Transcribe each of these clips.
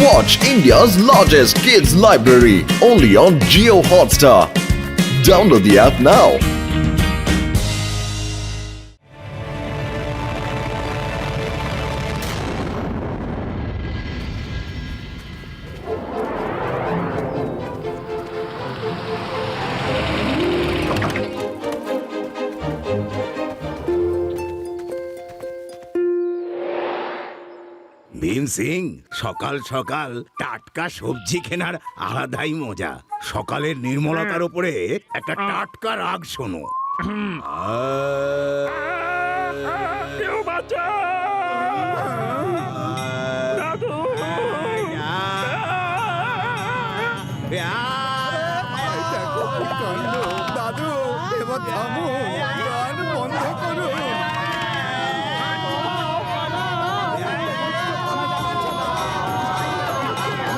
Watch India's largest kids library only on Jio Hotstar. Download the app now. Bhim Singh, সকাল সকাল টাটকা সবজি কেনার আলাদাই মজা। সকালের নির্মলতার উপরে একটা টাটকা রাগ শোনো। কেউ বাঁচাও! দাদু! দাদু এবার থামো, গান বন্ধ করো।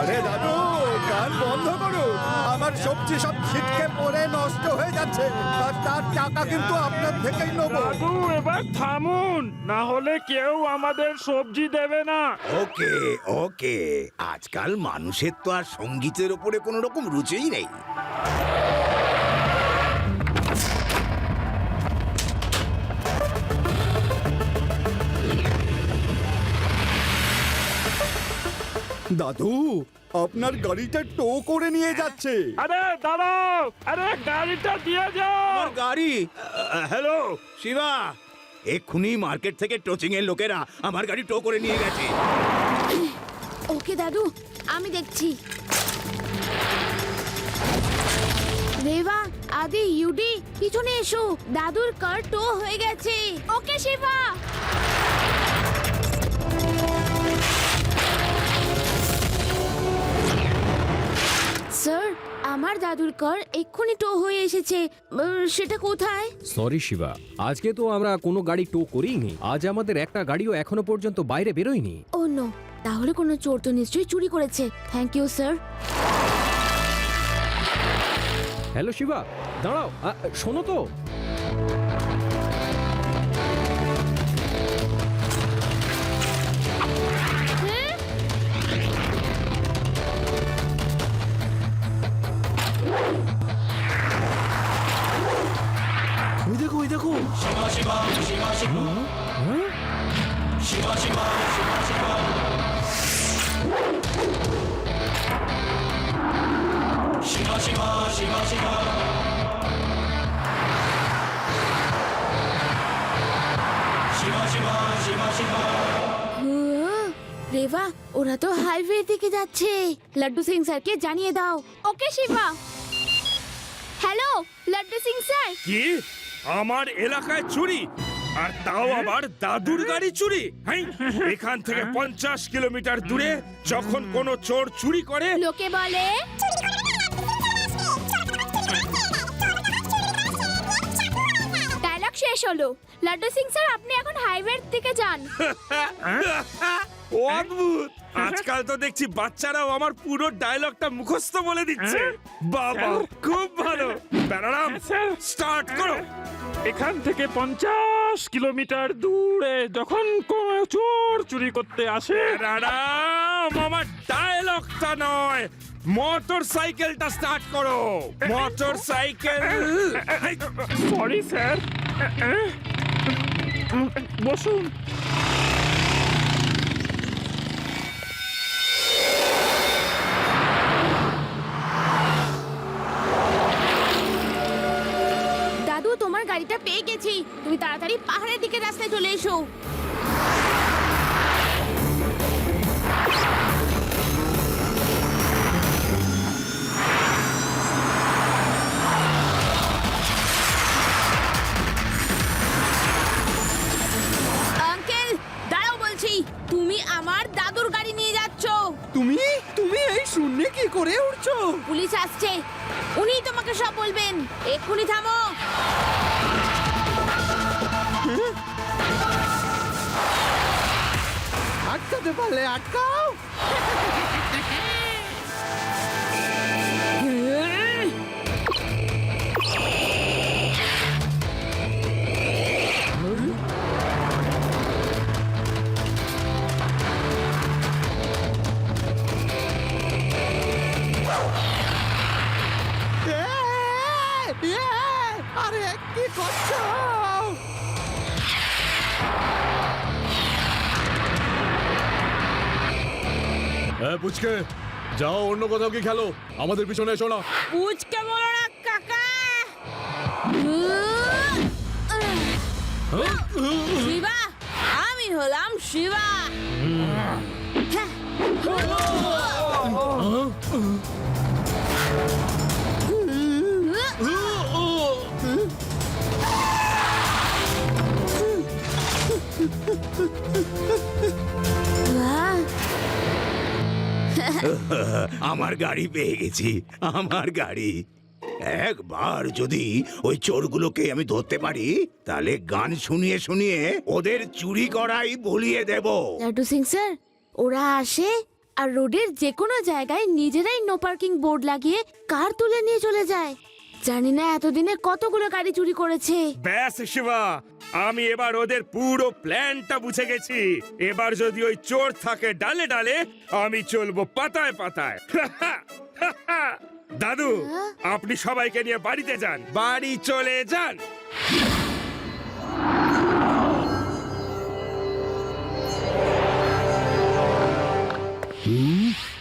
আরে দাদু, গান বন্ধ করো। আমার সবজি সব ছিটকে পড়ে নষ্ট হয়ে যাচ্ছে, আর তার টাকা কিন্তু আপনার থেকেই নেবো। দাদু এবার থামুন, না হলে কেউ আমাদের সবজি দেবে না। ওকে ওকে, আজকাল মানুষের তো আর সঙ্গীতের উপরে কোনো রকম রুচিই নেই। দাদু, আপনার গাড়িটা টো করে নিয়ে যাচ্ছে। আরে দাঁড়াও, আরে গাড়িটা দিয়ে যাও। আমার গাড়ি, হ্যালো শিবা, এক্ষুনি মার্কেট থেকে টোচিং এর লোকেরা আমার গাড়ি টো করে নিয়ে গেছে। ওকে দাদু, আমি দেখছি। রেবা, আদি, ইউডি, পিছনে এসো। দাদুর কার টো হয়ে গেছে। ওকে শিবা। স্যার, আমার দাদুর কার এক্ষুনি টো হয়ে এসেছে। সেটা কোথায়? সরি শিবা, আজকে তো আমরা কোনো গাড়ি টো করিনি। আজ আমাদের একটা গাড়িও এখনো পর্যন্ত বাইরে বেরোয়নি। ও নো, তাহলে কোনো চোর তো নিশ্চয়ই চুরি করেছে। Thank you sir. Hello Shiva, দাঁড়াও, শোনো তো। ওই দেখো, ওই দেখো। রেবা, ওরা তো হাইওয়ে দিকে যাচ্ছে। লাড্ডু সিং স্যারকে জানিয়ে দাও। Okay Shiva. Hello Laddu Singh sir. কি? আমার এলাকায় চুরি, আর তাও আবার দাদুর গাড়ি চুরি? হ্যাঁ, এখান থেকে 50 কিলোমিটার দূরে যখন কোনো চোর চুরি করে, লোকে বলে ডায়লগ শেষ হলো। লাড্ডু সিং স্যার, আপনি এখন হাইওয়ে দিকে যান। অদ্ভুত! আজকাল তো দেখছি বাচ্চারাও আমার পুরো ডায়লগটা মুখস্থ বলে দিচ্ছে। বাবা, খুব ভালো। ব্যারারাম, স্টার্ট করো। এখান থেকে 50 কিলোমিটার দূরে যখন কোনো চোর চুরি করতে আসে, ব্যারারাম, আমার ডায়লগটা নয়, মোটর সাইকেলটা স্টার্ট করো। Motor cycle. সরি স্যার, বসুন। দাদু, তোমার গাড়িটা পেয়ে গেছি। তুমি তাড়াতাড়ি পাহাড়ের দিকে রাস্তায় চলে এসো। আঙ্কেল, দাঁড়াও বলছি। তুমি আমার দাদুর গাড়ি নিয়ে যাচ্ছ। তুমি তুমি এই শূন্যে কি করে উঠছো? পুলিশ আসছে, উনিই তোমাকে সব বলবেন। এক্ষুনি থামো। আটকাতে পারলে আটকাও। পুচকে যাও অন্য কোথাও কি খেলো, আমাদের পিছনে এসো না। পুচকে বলো না কাকা। শিবা, আমি হলাম শিবা। আমার গাড়ি পেয়ে গেছি, আমার গাড়ি। একবার যদি ওই চোরগুলোকে আমি ধরতে পারি তাহলে গান শুনিয়ে শুনিয়ে ওদের চুরি করাই ভুলিয়ে দেব। লাড্ডু সিং স্যার, ওরা আসে আর রোডের যে কোনো জায়গায় নিজেরাই নো পার্কিং বোর্ড লাগিয়ে কার তুলে নিয়ে চলে যায়। জানি না এতদিনে কতগুলো গাড়ি চুরি করেছে। ব্যাস শিবা, আমি এবার ওদের পুরো প্ল্যানটা বুঝে গেছি। এবার যদি ওই চোর থাকে ডালে ডালে, আমি চলবো পাতায় পাতায়। দাদু, আপনি সবাইকে নিয়ে বাড়িতে যান, বাড়ি চলে যান।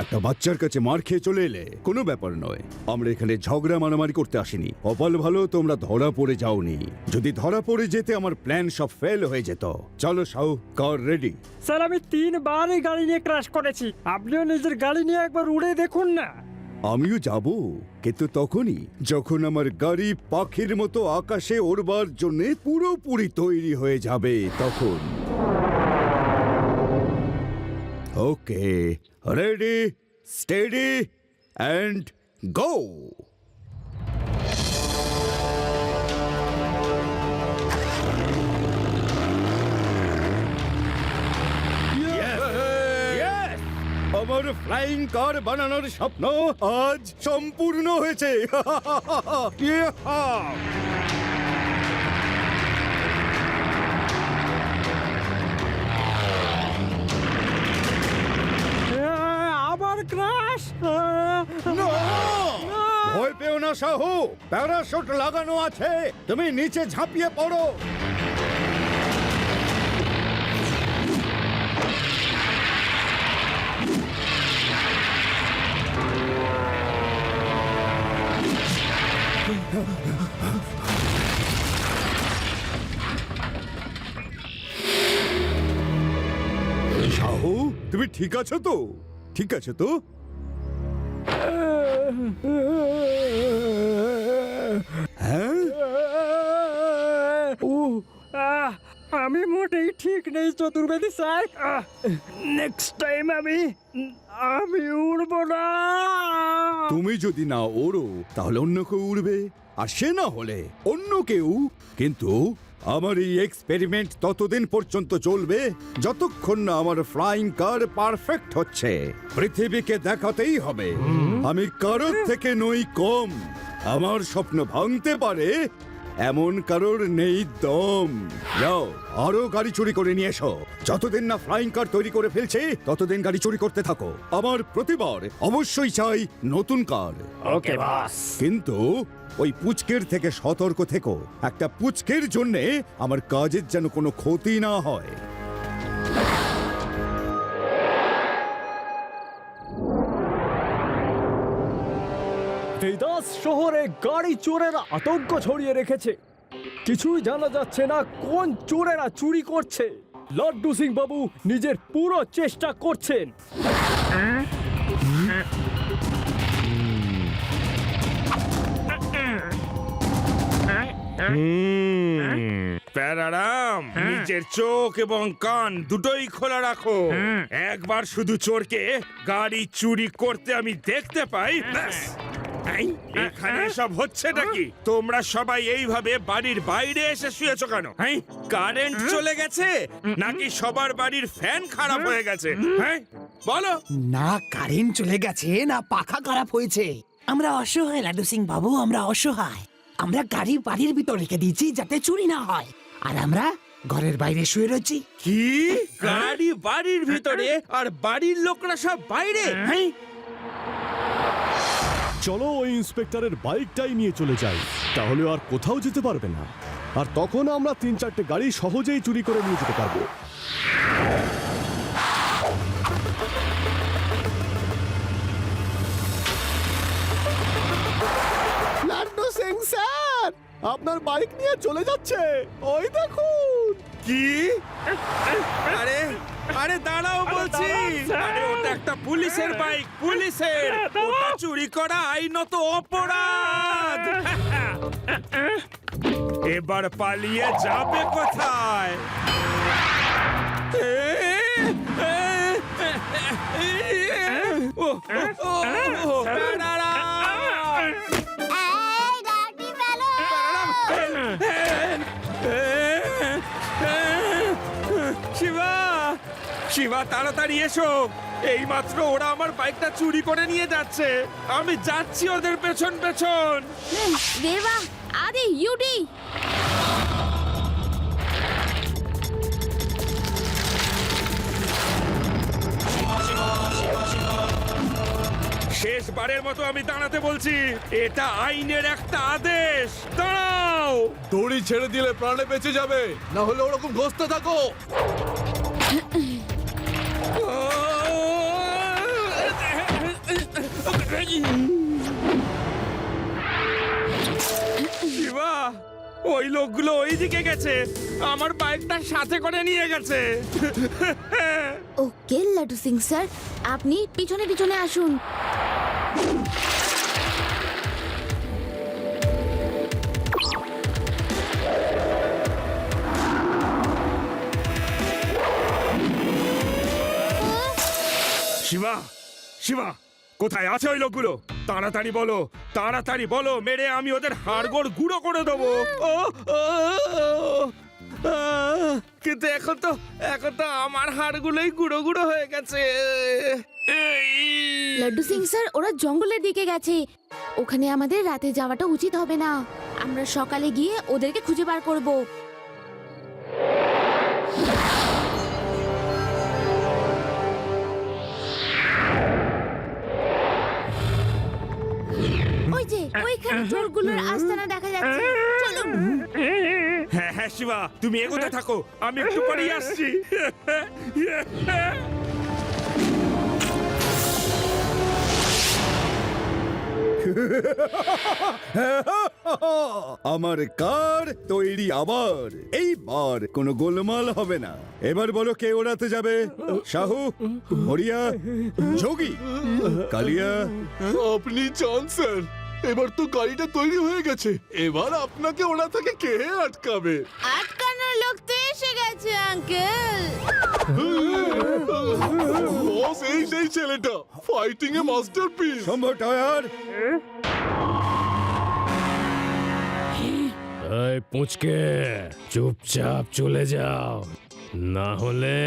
একটা বাচ্চার কাছে মার খেয়ে চলে এলে কোনো ব্যাপার নয়। আমরা এখানে ঝগড়া মারামারি করতে আসিনি। কপাল ভালো তোমরা ধরা পড়ে যাওনি। যদি ধরা পড়ে যেতে আমার প্ল্যান সব ফেল হয়ে যেত। চলো সাউ, কার রেডি। স্যার আমি 3 বারই গাড়ি নিয়ে ক্র্যাশ করেছি। আপনিও নিজের গাড়ি নিয়ে একবার উড়ে দেখুন না। আমিও যাব, কিন্তু তখনই যখন আমার গাড়ি পাখির মতো আকাশে ওড়বার জন্য পুরোপুরি তৈরি হয়ে যাবে তখন। ওকে, রেডি, স্টেডি অ্যান্ড গো। আমার ফ্লাইং কার বানানোর স্বপ্ন আজ সম্পূর্ণ হয়েছে। আবার ক্র্যাশ। ভয় পেও না সাহু, প্যারাশুট লাগানো আছে, তুমি নিচে ঝাঁপিয়ে পড়ো। সাহু, তুমি ঠিক আছো তো? ঠিক আছে তো? হ্যাঁ, আমি মোটেই ঠিক নেই চতুর্বেদী স্যার। নেক্সট টাইম আমি উড়বো না। তুমি যদি না ওড়ো তাহলে অন্য কেউ উড়বে, আর সে না হলে অন্য কেউ। কিন্তু আমার এই এক্সপেরিমেন্ট ততদিন পর্যন্ত চলবে যতক্ষণ না আমার ফ্লাইং কার পারফেক্ট হচ্ছে। পৃথিবীকে দেখাতেই হবে আমি কারোর থেকে নই কম। আমার স্বপ্ন ভাঙতে পারে এমন কারোর নেই দম। যাও, আরো গাড়ি চুরি করে নিয়ে এসো। যতদিন না ফ্লাইং কার তৈরি করে ফেলছে ততদিন গাড়ি চুরি করতে থাকো। আমার প্রতিবার অবশ্যই চাই নতুন কার। ওকে বস। কিন্তু ওই পুচকের থেকে সতর্ক থেকো। একটা পুচকের জন্যে আমার কাজের যেন কোনো ক্ষতি না হয়। ভেদাস শহরে গাড়ি চোরেরা আতঙ্ক ছড়িয়ে রেখেছে। কিছুই জানা যাচ্ছে না কোন চোরেরা চুরি করছে। লাড্ডু সিং বাবু নিজের পুরো চেষ্টা করছেন। প্যারারাম, নিজের চোখ এবং কান দুটোই খোলা রাখো। একবার শুধু চোরকে গাড়ি চুরি করতে আমি দেখতে পাই, ব্যাস। এই, এখানে সব হচ্ছে নাকি? তোমরা সবাই এইভাবে বাড়ির বাইরে এসে শুয়েছো কেন? কারেন্ট চলে গেছে নাকি সবার বাড়ির ফ্যান খারাপ হয়ে গেছে? হ্যাঁ বলো। না কারেন্ট চলে গেছে, না পাখা খারাপ হয়েছে। আমরা অসহায় লাড্ডু সিং বাবু, আমরা অসহায়। আমরা গাড়ি বাড়ির ভিতর রেখে দিয়েছি যাতে চুরি না হয়, আর আমরা ঘরের বাইরে শুয়ে রয়েছি। কি? গাড়ি বাড়ির ভিতরে আর বাড়ির লোকরা সব বাইরে? হ্যাঁ, চলো ওই ইন্সপেক্টরের বাইকটাই নিয়ে চলে যাই, তাহলে আর কোথাও যেতে পারবে না। আর তখন আমরা 3-4টে গাড়ি সহজেই চুরি করে নিয়ে যেতে পারবো। আপনার বাইক নিয়ে চলে যাচ্ছে ওই দেখুন। কি? আরে আরে দাঁড়াও বলছি। আরে ওটা একটা পুলিশের বাইক, পুলিশের। ওটা চুরি করা আইনত অপরাধ। এবার পালিয়ে যাবে কোথায়? ও, ও, ও, দাঁড়া। শিবা, শিবা তাড়াতাড়ি এসো। এই মাত্র ওরা আমার বাইকটা চুরি করে নিয়ে যাচ্ছে। আমি যাচ্ছি ওদের পেছন পেছন। দেবা আরে ইউডি শেষবারের মতো আমি দাঁড়াতে বলছি। এটা আইনের একটা আদেশ। দাঁড়াও। দড়ি ছেড়ে দিলে প্রাণে বেঁচে যাবে, না হলে ওরকম ঘষতে থাকো। শিবা, ওই লোকগুলো ওইদিকে গেছে। আমার বাইকটা সাথে করে নিয়ে গেছে। ওকে লাড্ডু সিং স্যার, আপনি পিছনে পিছনে আসুন। শিবা, শিবা, কোথায় আছে ওই লোকগুলো? তাড়াতাড়ি বলো, তাড়াতাড়ি বলো, মেরে আমি ওদের হাড়গোড় গুঁড়ো করে দেবো। ও, ও, কিন্তু এখন তো আমার হাড়গুলোই গুঁড়ো গুঁড়ো হয়ে গেছে। লাড্ডু সিং স্যার, ওরা জঙ্গলের দিকে গেছে। ওখানে আমাদের রাতে যাওয়াটা উচিত হবে না। আমরা সকালে গিয়ে ওদেরকে খুঁজে বার করব। ওই যে ওইখানে চোরগুলোর আস্তানা দেখা যাচ্ছে। চলুন। হ্যাঁ হ্যাঁ শিবা, তুমি এগোতে থাকো, আমি একটু পরেই আসছি। আমার কার তৈরি আবার। এইবার কোনো গোলমাল হবে না। এবার বলো কে ওড়াতে যাবে? শাহু, হরিয়া, যোগী, কালিয়া। আপনি চান স্যার? এবার তো গাড়িটা তৈরি হয়ে গেছে, এবার আপনাকে ওরা থেকে কে আটকাবে? আটকানোর লোক তো এসে গেছে আঙ্কেল। বস, এই সেই ছেলেটা, ফাইটিং এ মাস্টারপিস। শম্ভু টায়ার। এই পুচকে, চুপচাপ চলে যাও, না হলে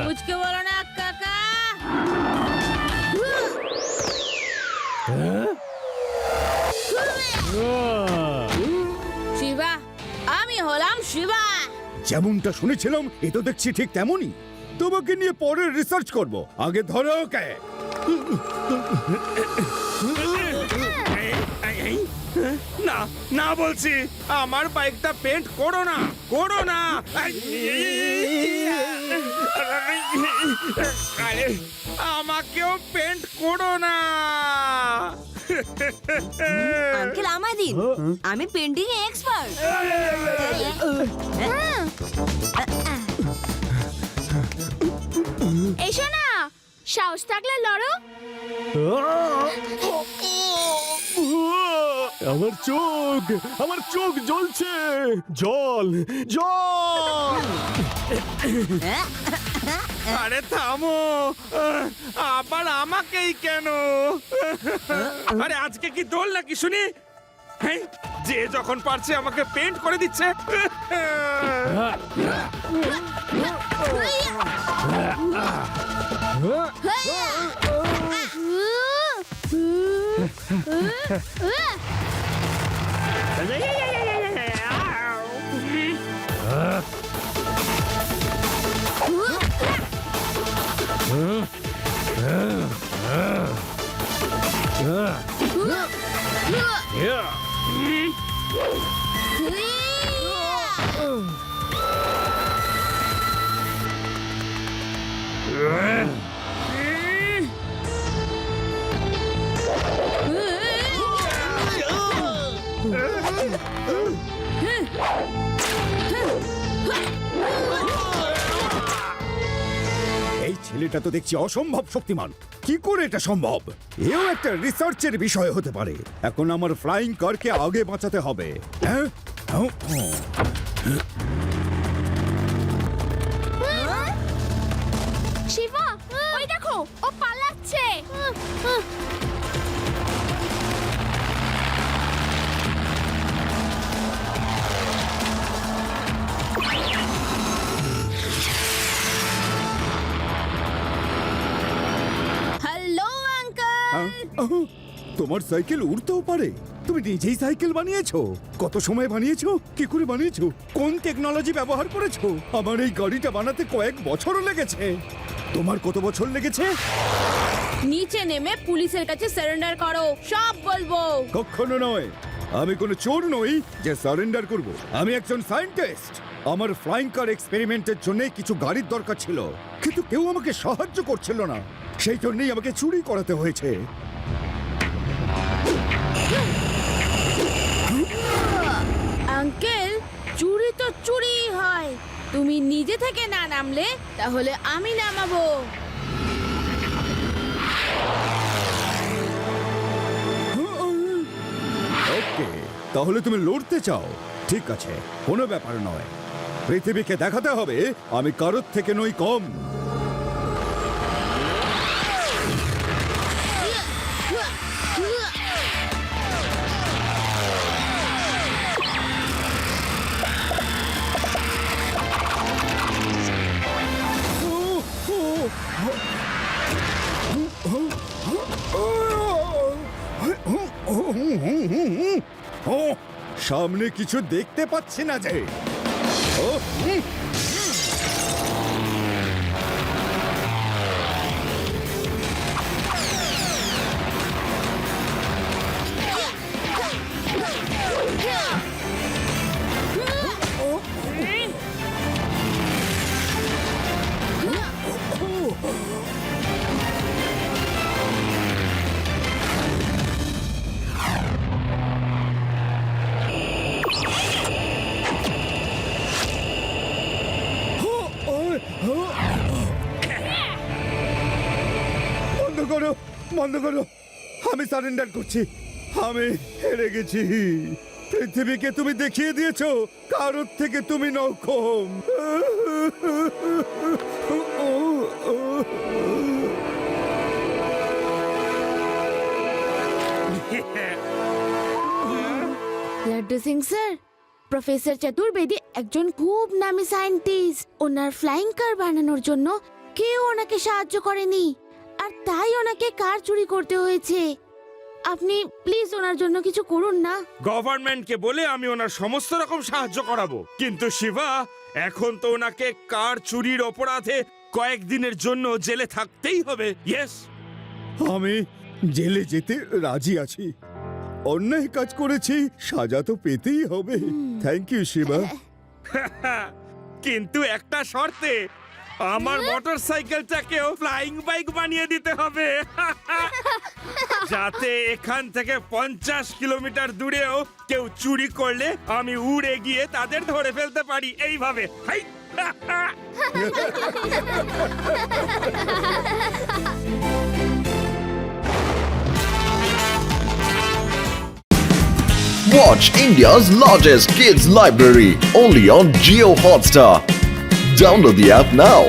মুচকে বলো না কাকা। শিবা, আমি হলাম শিবা। যেমনটা শুনেছিলাম এ তো দেখছি ঠিক তেমনই। তোমাকে নিয়ে পরে রিসার্চ করব, আগে ধরো ওকে। না না বলছি, আমার বাইকটা পেন্ট করো না, করো না। আরে আমাকেও পেন্ট করো না। আঙ্কেল আমায় দিন, আমি পেন্টিং এ এক্সপার্ট। এসো না, সাহস থাকলে লড়ো। আমার চোখ জ্বলছে। জল, জল। আরে থামো, আবার আমাকেই কেন? আরে আজকে কি দোল নাকি শুনি? হ্যাঁ, যে যখন পারছে আমাকে পেন্ট করে দিচ্ছে। ছেলেটা তো দেখছি অসম্ভব শক্তিমান। কি করে এটা সম্ভব? এও একটা রিসার্চের বিষয় হতে পারে। এখন আমার ফ্লাইং কারকে আগে বাঁচাতে হবে। হ্যাঁ? শিবা, ওই দেখো, ও পালাচ্ছে। Hello uncle. তোমার সাইকেল উড়তেও পারে? তুমি নিজেই সাইকেল বানিয়েছো? কত সময় বানিয়েছো? কি করে বানিয়েছো? কোন টেকনোলজি ব্যবহার করেছো? আমার এই গাড়িটা বানাতে কয়েক বছরও লেগেছে। তোমার কত বছর লেগেছে? নিচে নেমে পুলিশের কাছে সারেন্ডার করো, সব বলবো। কখনো নয়। আমি কোনো চোর নই যে সারেন্ডার করব। আমি একজন সায়েন্টিস্ট। আমার ফ্লাইং কার এক্সপেরিমেন্টের জন্য কিছু গাড়ির দরকার ছিল, কিন্তু কেউ আমাকে সাহায্য করছিল না। সেই জন্যই আমাকে চুরি করাতে হয়েছে। আঙ্কেল, চুরি তো চুরি হয়। তুমি নিজে থেকে না নামলে তাহলে আমি নামাবো। ওকে, তাহলে তুমি লড়তে চাও? ঠিক আছে, কোনো ব্যাপার নয়। পৃথিবীকে দেখাতে হবে আমি কারোর থেকে নই কম। সামনে কিছু দেখতে পাচ্ছি না যে। বন্ধ করো, বন্ধ করো। আমি সারেন্ডার করছি। আমি হেরে গেছি। পৃথিবীকে তুমি দেখিয়ে দিয়েছো কারোর থেকে তুমি নও কম। লাড্ডু সিং স্যার, প্রফেসর চতুর্বেদী একজন খুব নামী সায়েন্টিস্ট। ওনার ফ্লাইং কার বানানোর জন্য কেউ ওনাকে সাহায্য করেনি, আর তাই ওনাকে কার চুরি করতে হয়েছে। আপনি প্লিজ ওনার জন্য কিছু করুন না। গভর্নমেন্টকে বলে আমি ওনার সমস্ত রকম সাহায্য করাবো, কিন্তু শিবা এখন তো ওনাকে কার চুরির অপরাধে কয়েকদিনের জন্য জেলে থাকতেই হবে। ইয়েস, আমি জেলে যেতে রাজি আছি। অন্যায় কাজ করেছি, সাজা তো পেতেই হবে। Thank you Shiva. কিন্তু একটা শর্তে, আমার মোটরসাইকেলটাকেও ফ্লাইং বাইক বানিয়ে দিতে হবে, যাতে এখান থেকে 50 কিলোমিটার দূরেও কেউ চুরি করলে আমি উড়ে গিয়ে তাদের ধরে ফেলতে পারি এইভাবে। High! Watch India's largest kids library only on Geo Hotstar. Download the app now.